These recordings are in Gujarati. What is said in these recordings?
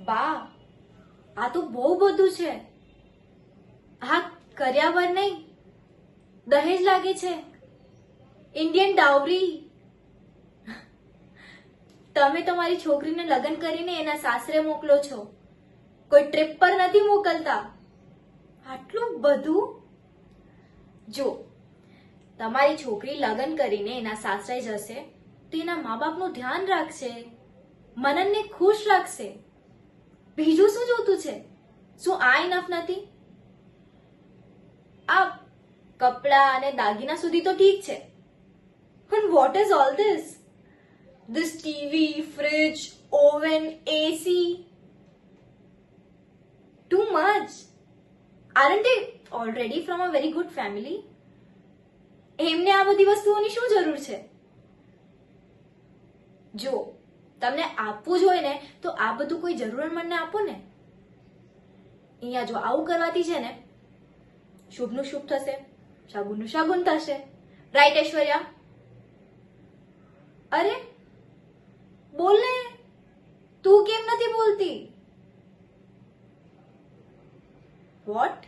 બા, આ તો બહુ બધું છે. હા, કર્યાવર નહીં, દહેજ લાગે છે. ઇન્ડિયન ડાવરી. તમે તમારી છોકરીને લગ્ન કરીને એના સાસરે મોકલો છો, કોઈ ટ્રીપ પર નથી મોકલતા. આટલું બધું? જો તમારી છોકરી લગ્ન કરીને એના સાસરે જશે તો એના મા બાપનું ધ્યાન રાખશે, મનનને ખુશ રાખશે. બીજું શું જોતું છે? શું આ ઇનફ નથી? આ કપડા અને દાગીના સુધી તો ઠીક છે, પણ what is all this? This TV, fridge, oven, AC. Too much. Aren't they already from a very good family? એમને આ બધી વસ્તુઓની શું જરૂર છે? જો તમને આપવું જ હોય ને તો આ બધું કોઈ જરૂરતમંદને આપો ને. અહીંયા જો આવું કરવાથી છે ને, શુભનું શુભ થશે, શગુનનું શગુન થશે. રાઈટ ઐશ્વર્યા? અરે બોલ ને, તું કેમ નથી બોલતી? વોટ?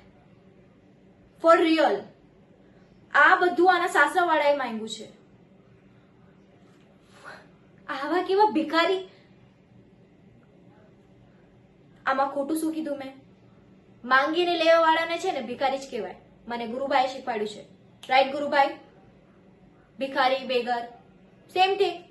For real? આ બધું આના સાસરાવાળાએ માંગ્યું છે. આવા કેવા ભિખારી? આમાં ખોટું શું કીધું મેં? માંગીને લેવા વાળાને છે ને ભિખારી જ કહેવાય. મને ગુરુભાઈએ શીખવાડ્યું છે. રાઈટ ગુરુભાઈ? ભિખારી, બેગર સેમ થિંગ.